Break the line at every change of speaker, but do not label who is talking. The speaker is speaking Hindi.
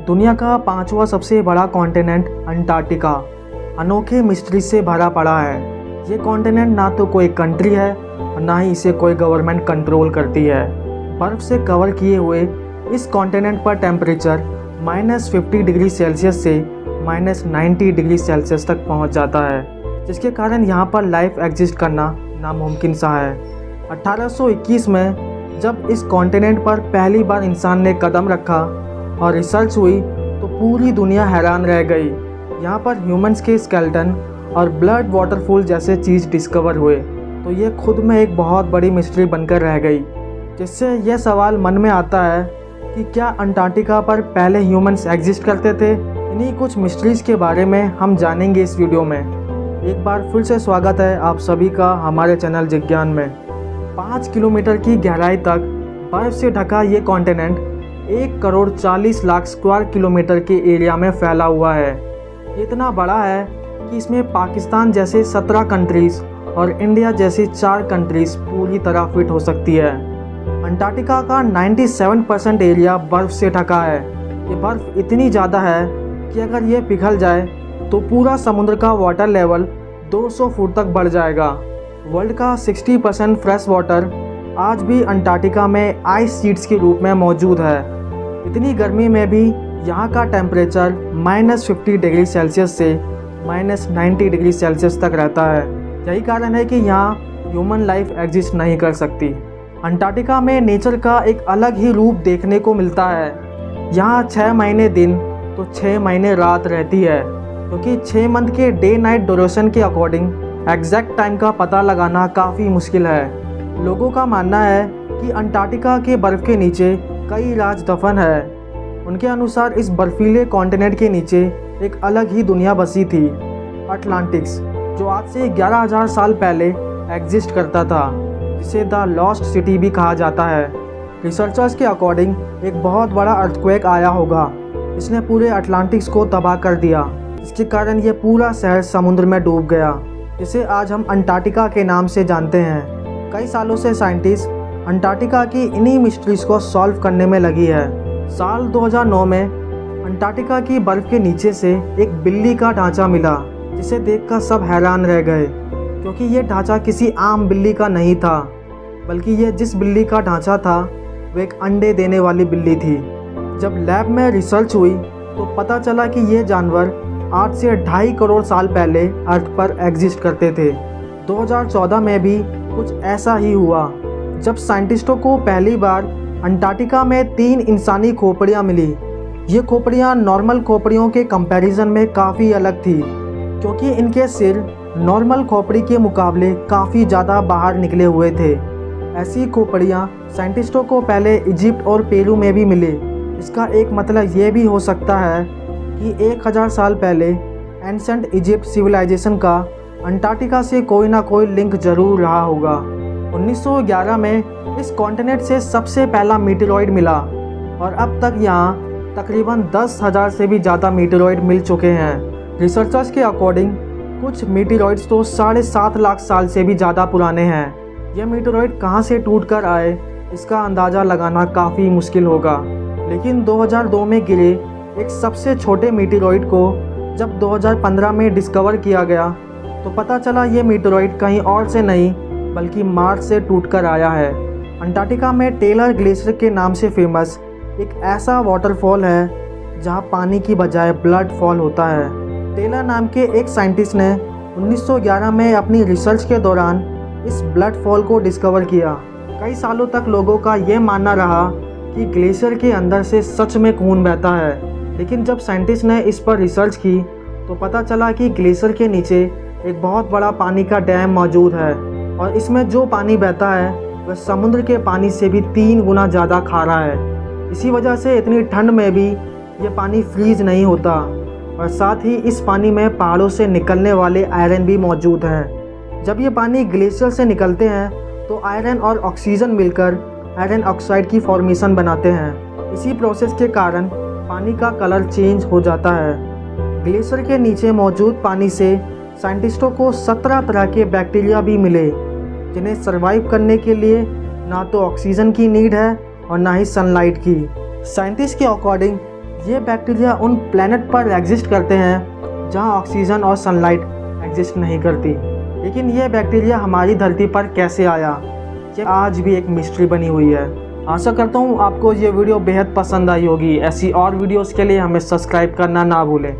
दुनिया का पांचवा सबसे बड़ा कॉन्टिनेंट अंटार्कटिका अनोखे मिस्ट्री से भरा पड़ा है। ये कॉन्टिनेंट ना तो कोई कंट्री है और ना ही इसे कोई गवर्नमेंट कंट्रोल करती है। बर्फ़ से कवर किए हुए इस कॉन्टिनेंट पर टेम्परेचर -50 डिग्री सेल्सियस से -90 डिग्री सेल्सियस तक पहुंच जाता है, जिसके कारण यहाँ पर लाइफ एग्जिस्ट करना नामुमकिन सा है। 1821 में जब इस कॉन्टिनेंट पर पहली बार इंसान ने कदम रखा और रिसर्च हुई तो पूरी दुनिया हैरान रह गई। यहाँ पर ह्यूमंस के स्केलेटन और ब्लड वाटरफॉल जैसे चीज़ डिस्कवर हुए, तो ये खुद में एक बहुत बड़ी मिस्ट्री बनकर रह गई। जिससे यह सवाल मन में आता है कि क्या अंटार्कटिका पर पहले ह्यूमंस एग्जिस्ट करते थे। इन्हीं कुछ मिस्ट्रीज़ के बारे में हम जानेंगे इस वीडियो में। एक बार फिर से स्वागत है आप सभी का हमारे चैनल जिज्ञान में। 5 किलोमीटर की गहराई तक बर्फ़ से ढका ये कॉन्टिनेंट 1,40,00,000 स्क्वायर किलोमीटर के एरिया में फैला हुआ है। ये इतना बड़ा है कि इसमें पाकिस्तान जैसे 17 कंट्रीज़ और इंडिया जैसी 4 कंट्रीज़ पूरी तरह फिट हो सकती है। अंटार्कटिका का 97% एरिया बर्फ़ से ढका है। ये बर्फ़ इतनी ज़्यादा है कि अगर ये पिघल जाए तो पूरा समुद्र का वाटर लेवल 200 फुट तक बढ़ जाएगा। वर्ल्ड का 60% फ्रेश वाटर आज भी अंटार्कटिका में आइस शीट्स के रूप में मौजूद है। इतनी गर्मी में भी यहाँ का टेम्परेचर -50 डिग्री सेल्सियस से -90 डिग्री सेल्सियस तक रहता है। यही कारण है कि यहाँ ह्यूमन लाइफ एग्जिस्ट नहीं कर सकती। अंटार्कटिका में नेचर का एक अलग ही रूप देखने को मिलता है। यहाँ 6 महीने दिन तो 6 महीने रात रहती है, क्योंकि 6 मंथ के डे नाइट ड्यूरेशन के अकॉर्डिंग एग्जैक्ट टाइम का पता लगाना काफ़ी मुश्किल है। लोगों का मानना है कि अंटार्कटिका के बर्फ़ के नीचे कई राज दफन है। उनके अनुसार इस बर्फीले कॉन्टिनेंट के नीचे एक अलग ही दुनिया बसी थी, अटलांटिक्स, जो आज से 11,000 साल पहले एग्जिस्ट करता था, जिसे द लॉस्ट सिटी भी कहा जाता है। रिसर्चर्स के अकॉर्डिंग एक बहुत बड़ा अर्थक्वेक आया होगा, इसने पूरे अटलांटिक्स को तबाह कर दिया, जिसके कारण ये पूरा शहर समुद्र में डूब गया, जिसे आज हम अंटार्कटिका के नाम से जानते हैं। कई सालों से साइंटिस्ट अंटार्कटिका की इन्हीं मिस्ट्रीज़ को सॉल्व करने में लगी है। साल 2009 में अंटार्कटिका की बर्फ़ के नीचे से एक बिल्ली का ढांचा मिला, जिसे देखकर सब हैरान रह गए, क्योंकि ये ढांचा किसी आम बिल्ली का नहीं था, बल्कि ये जिस बिल्ली का ढांचा था वो एक अंडे देने वाली बिल्ली थी। जब लैब में रिसर्च हुई तो पता चला कि ये जानवर आज से 2.5 करोड़ साल पहले अर्थ पर एग्जिस्ट करते थे। 2014 में भी कुछ ऐसा ही हुआ, जब साइंटिस्टों को पहली बार अंटार्कटिका में 3 इंसानी खोपड़ियाँ मिली। ये खोपड़ियाँ नॉर्मल खोपड़ियों के कंपैरिजन में काफ़ी अलग थी, क्योंकि इनके सिर नॉर्मल खोपड़ी के मुकाबले काफ़ी ज़्यादा बाहर निकले हुए थे। ऐसी खोपड़ियाँ साइंटिस्टों को पहले इजिप्ट और पेरू में भी मिले। इसका एक मतलब ये भी हो सकता है कि 1000 साल पहले एंशंट इजिप्ट सिविलाइजेशन का अंटार्कटिका से कोई ना कोई लिंक ज़रूर रहा होगा। 1911 में इस कॉन्टिनेंट से सबसे पहला मीटेरॉइड मिला और अब तक यहाँ तकरीबन 10,000 से भी ज़्यादा मीटेरॉइड मिल चुके हैं। रिसर्चर्स के अकॉर्डिंग कुछ मीटेरॉइड्स तो 7.5 लाख साल से भी ज़्यादा पुराने हैं। ये मीटेरॉइड कहाँ से टूट कर आए, इसका अंदाज़ा लगाना काफ़ी मुश्किल होगा। लेकिन 2002 में गिरे एक सबसे छोटे मीटेरॉइड को जब 2015 में डिस्कवर किया गया तो पता चला ये मीटेरॉइड कहीं और से नहीं बल्कि मार्स से टूटकर आया है। अंटार्कटिका में टेलर ग्लेशियर के नाम से फेमस एक ऐसा वाटरफॉल है जहां पानी की बजाय ब्लड फॉल होता है। टेलर नाम के एक साइंटिस्ट ने 1911 में अपनी रिसर्च के दौरान इस ब्लड फॉल को डिस्कवर किया। कई सालों तक लोगों का ये मानना रहा कि ग्लेशियर के अंदर से सच में खून बहता है, लेकिन जब साइंटिस्ट ने इस पर रिसर्च की तो पता चला कि ग्लेशियर के नीचे एक बहुत बड़ा पानी का डैम मौजूद है और इसमें जो पानी बहता है वह समुद्र के पानी से भी 3 गुना ज़्यादा खारा है। इसी वजह से इतनी ठंड में भी ये पानी फ्रीज नहीं होता और साथ ही इस पानी में पहाड़ों से निकलने वाले आयरन भी मौजूद हैं। जब ये पानी ग्लेशियर से निकलते हैं तो आयरन और ऑक्सीजन मिलकर आयरन ऑक्साइड की फॉर्मेशन बनाते हैं। इसी प्रोसेस के कारण पानी का कलर चेंज हो जाता है। ग्लेशियर के नीचे मौजूद पानी से साइंटिस्टों को 17 तरह के बैक्टीरिया भी मिले, जिन्हें सर्वाइव करने के लिए ना तो ऑक्सीजन की नीड है और ना ही सनलाइट की। साइंटिस्ट के अकॉर्डिंग ये बैक्टीरिया उन प्लैनेट पर एग्जिस्ट करते हैं जहाँ ऑक्सीजन और सनलाइट एग्जिस्ट नहीं करती। लेकिन ये बैक्टीरिया हमारी धरती पर कैसे आया, ये आज भी एक मिस्ट्री बनी हुई है। आशा करता हूँ आपको ये वीडियो बेहद पसंद आई होगी। ऐसी और वीडियोस के लिए हमें सब्सक्राइब करना ना भूलें।